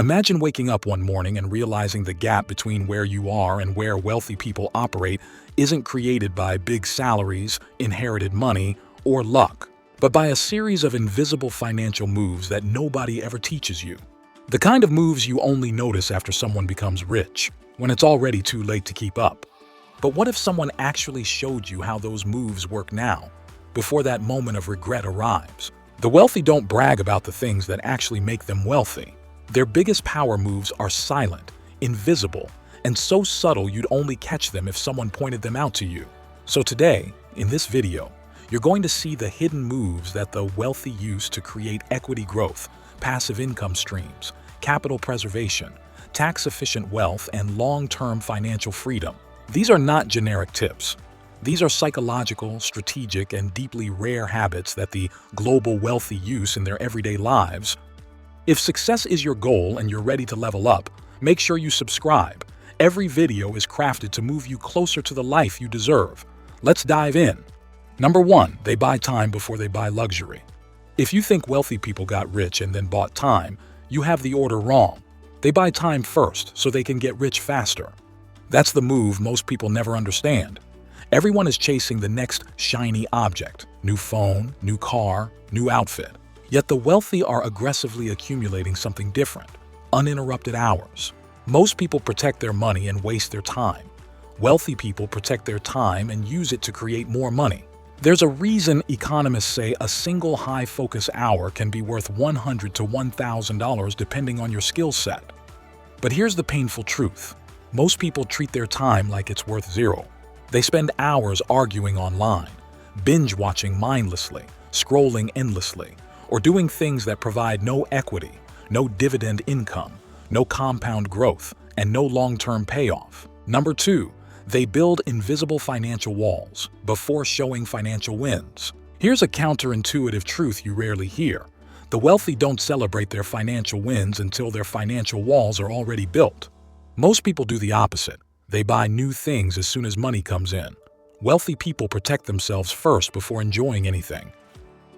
Imagine waking up one morning and realizing the gap between where you are and where wealthy people operate isn't created by big salaries, inherited money, or luck, but by a series of invisible financial moves that nobody ever teaches you. The kind of moves you only notice after someone becomes rich, when it's already too late to keep up. But what if someone actually showed you how those moves work now, before that moment of regret arrives? The wealthy don't brag about the things that actually make them wealthy. Their biggest power moves are silent, invisible, and so subtle you'd only catch them if someone pointed them out to you. So today, in this video, you're going to see the hidden moves that the wealthy use to create equity growth, passive income streams, capital preservation, tax-efficient wealth, and long-term financial freedom. These are not generic tips. These are psychological, strategic, and deeply rare habits that the global wealthy use in their everyday lives. If success is your goal and you're ready to level up, make sure you subscribe. Every video is crafted to move you closer to the life you deserve. Let's dive in. Number 1, they buy time before they buy luxury. If you think wealthy people got rich and then bought time, you have the order wrong. They buy time first so they can get rich faster. That's the move most people never understand. Everyone is chasing the next shiny object, new phone, new car, new outfit. Yet the wealthy are aggressively accumulating something different: uninterrupted hours. Most people protect their money and waste their time. Wealthy people protect their time and use it to create more money. There's a reason economists say a single high-focus hour can be worth $100 to $1,000 depending on your skill set. But here's the painful truth. Most people treat their time like it's worth zero. They spend hours arguing online, binge-watching mindlessly, scrolling endlessly, or doing things that provide no equity, no dividend income, no compound growth, and no long-term payoff. Number 2, they build invisible financial walls before showing financial wins. Here's a counterintuitive truth you rarely hear. The wealthy don't celebrate their financial wins until their financial walls are already built. Most people do the opposite. They buy new things as soon as money comes in. Wealthy people protect themselves first before enjoying anything.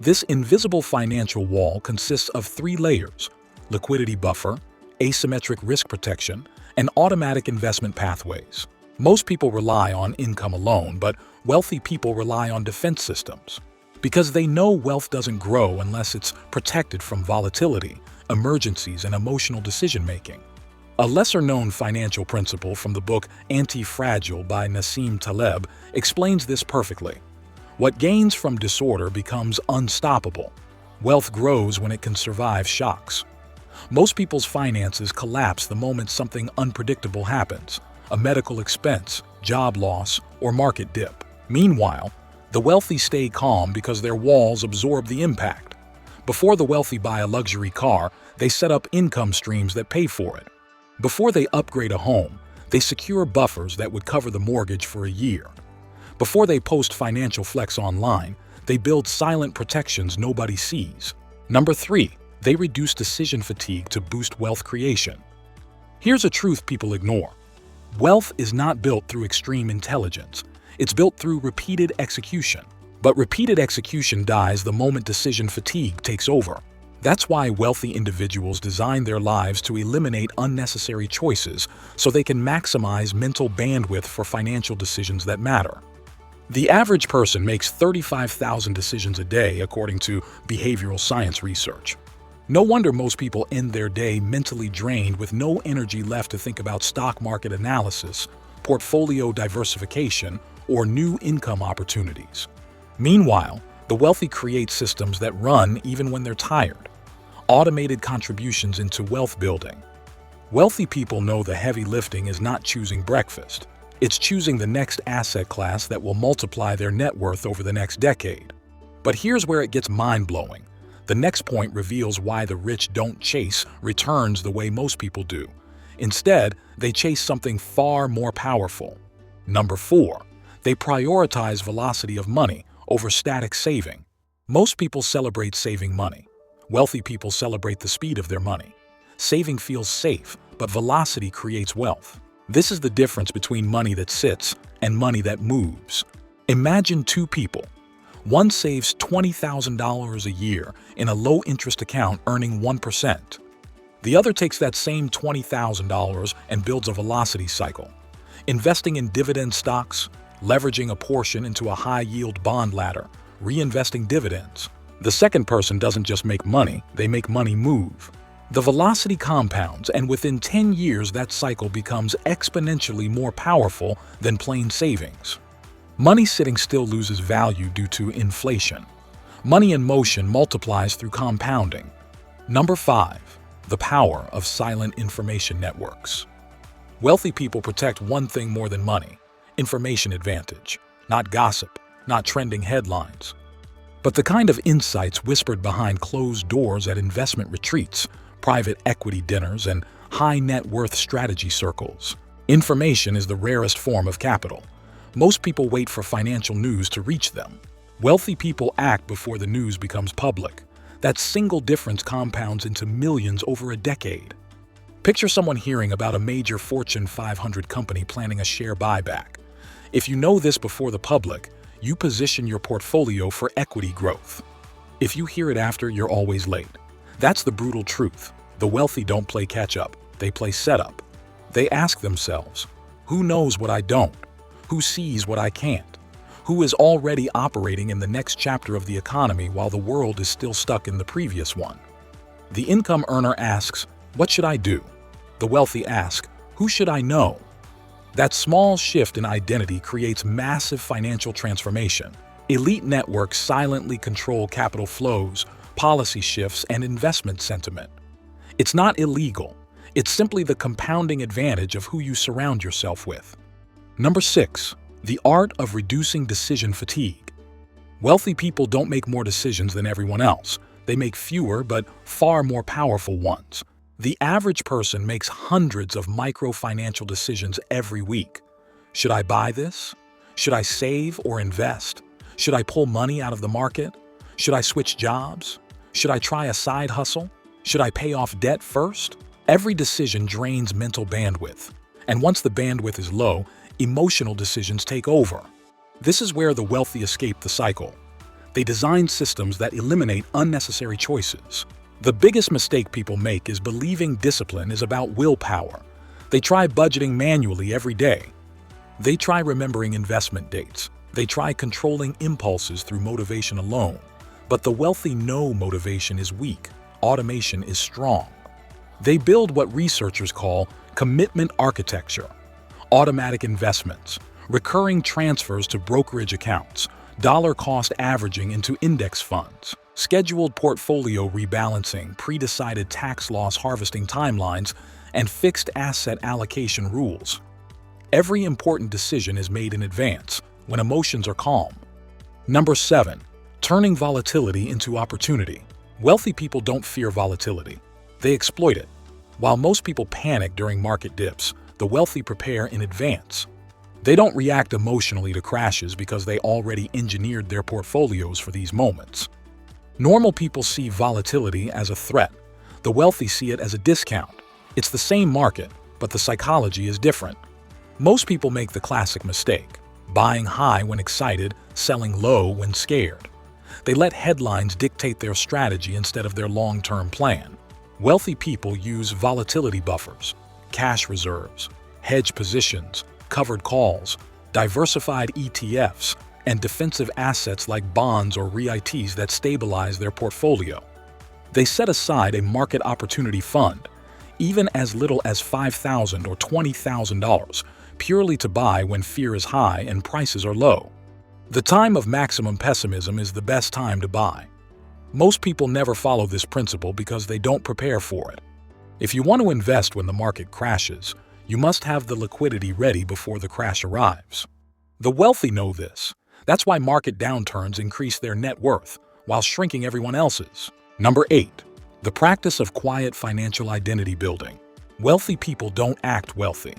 This invisible financial wall consists of 3 layers: liquidity buffer, asymmetric risk protection, and automatic investment pathways. Most people rely on income alone, but wealthy people rely on defense systems. Because they know wealth doesn't grow unless it's protected from volatility, emergencies, and emotional decision-making. A lesser-known financial principle from the book Anti-Fragile by Nassim Taleb explains this perfectly. What gains from disorder becomes unstoppable. Wealth grows when it can survive shocks. Most people's finances collapse the moment something unpredictable happens: a medical expense, job loss, or market dip. Meanwhile, the wealthy stay calm because their walls absorb the impact. Before the wealthy buy a luxury car, they set up income streams that pay for it. Before they upgrade a home, they secure buffers that would cover the mortgage for a year. Before they post financial flex online, they build silent protections nobody sees. Number 3, they reduce decision fatigue to boost wealth creation. Here's a truth people ignore. Wealth is not built through extreme intelligence. It's built through repeated execution. But repeated execution dies the moment decision fatigue takes over. That's why wealthy individuals design their lives to eliminate unnecessary choices so they can maximize mental bandwidth for financial decisions that matter. The average person makes 35,000 decisions a day, according to behavioral science research. No wonder most people end their day mentally drained with no energy left to think about stock market analysis, portfolio diversification, or new income opportunities. Meanwhile, the wealthy create systems that run even when they're tired. Automated contributions into wealth building. Wealthy people know the heavy lifting is not choosing breakfast. It's choosing the next asset class that will multiply their net worth over the next decade. But here's where it gets mind-blowing. The next point reveals why the rich don't chase returns the way most people do. Instead, they chase something far more powerful. Number 4, they prioritize velocity of money over static saving. Most people celebrate saving money. Wealthy people celebrate the speed of their money. Saving feels safe, but velocity creates wealth. This is the difference between money that sits and money that moves. Imagine 2 people. One saves $20,000 a year in a low-interest account earning 1%. The other takes that same $20,000 and builds a velocity cycle, investing in dividend stocks, leveraging a portion into a high-yield bond ladder, reinvesting dividends. The second person doesn't just make money, they make money move. The velocity compounds, and within 10 years that cycle becomes exponentially more powerful than plain savings. Money sitting still loses value due to inflation. Money in motion multiplies through compounding. Number 5. The power of silent information networks. Wealthy people protect one thing more than money: information advantage. Not gossip, not trending headlines, but the kind of insights whispered behind closed doors at investment retreats, private equity dinners, and high net worth strategy circles. Information is the rarest form of capital. Most people wait for financial news to reach them. Wealthy people act before the news becomes public. That single difference compounds into millions over a decade. Picture someone hearing about a major Fortune 500 company planning a share buyback. If you know this before the public, you position your portfolio for equity growth. If you hear it after, you're always late. That's the brutal truth. The wealthy don't play catch-up, they play setup. They ask themselves, who knows what I don't? Who sees what I can't? Who is already operating in the next chapter of the economy while the world is still stuck in the previous one? The income earner asks, what should I do? The wealthy ask, who should I know? That small shift in identity creates massive financial transformation. Elite networks silently control capital flows, policy shifts, and investment sentiment. It's not illegal. It's simply the compounding advantage of who you surround yourself with. Number 6. The art of reducing decision fatigue. Wealthy people don't make more decisions than everyone else. They make fewer but far more powerful ones. The average person makes hundreds of micro-financial decisions every week. Should I buy this? Should I save or invest? Should I pull money out of the market? Should I switch jobs? Should I try a side hustle? Should I pay off debt first? Every decision drains mental bandwidth. And once the bandwidth is low, emotional decisions take over. This is where the wealthy escape the cycle. They design systems that eliminate unnecessary choices. The biggest mistake people make is believing discipline is about willpower. They try budgeting manually every day. They try remembering investment dates. They try controlling impulses through motivation alone. But the wealthy know motivation is weak. Automation is strong. They build what researchers call commitment architecture. Automatic investments, recurring transfers to brokerage accounts, dollar cost averaging into index funds, scheduled portfolio rebalancing, pre-decided tax loss harvesting timelines, and fixed asset allocation rules. Every important decision is made in advance, when emotions are calm. Number 7. Turning volatility into opportunity. Wealthy people don't fear volatility. They exploit it. While most people panic during market dips, the wealthy prepare in advance. They don't react emotionally to crashes because they already engineered their portfolios for these moments. Normal people see volatility as a threat. The wealthy see it as a discount. It's the same market, but the psychology is different. Most people make the classic mistake: buying high when excited, selling low when scared. They let headlines dictate their strategy instead of their long-term plan. Wealthy people use volatility buffers, cash reserves, hedge positions, covered calls, diversified ETFs, and defensive assets like bonds or REITs that stabilize their portfolio. They set aside a market opportunity fund, even as little as $5,000 or $20,000, purely to buy when fear is high and prices are low. The time of maximum pessimism is the best time to buy. Most people never follow this principle because they don't prepare for it. If you want to invest when the market crashes, you must have the liquidity ready before the crash arrives. The wealthy know this. That's why market downturns increase their net worth while shrinking everyone else's. Number 8. The practice of quiet financial identity building. Wealthy people don't act wealthy.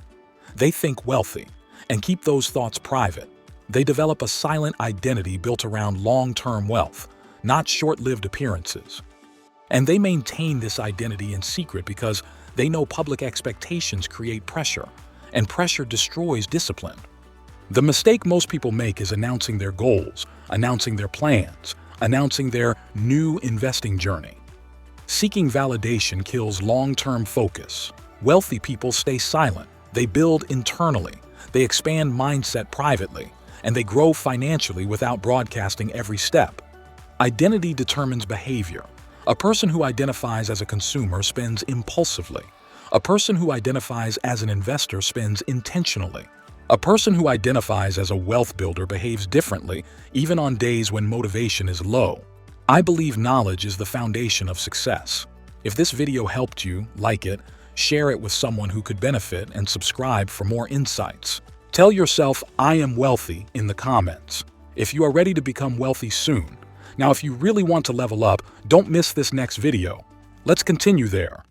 They think wealthy and keep those thoughts private. They develop a silent identity built around long-term wealth, not short-lived appearances. And they maintain this identity in secret because they know public expectations create pressure, and pressure destroys discipline. The mistake most people make is announcing their goals, announcing their plans, announcing their new investing journey. Seeking validation kills long-term focus. Wealthy people stay silent. They build internally. They expand mindset privately. And they grow financially without broadcasting every step. Identity determines behavior. A person who identifies as a consumer spends impulsively. A person who identifies as an investor spends intentionally. A person who identifies as a wealth builder behaves differently, even on days when motivation is low. I believe knowledge is the foundation of success. If this video helped you, like it, share it with someone who could benefit, and subscribe for more insights. Tell yourself, "I am wealthy," in the comments, if you are ready to become wealthy soon. Now, if you really want to level up, don't miss this next video. Let's continue there.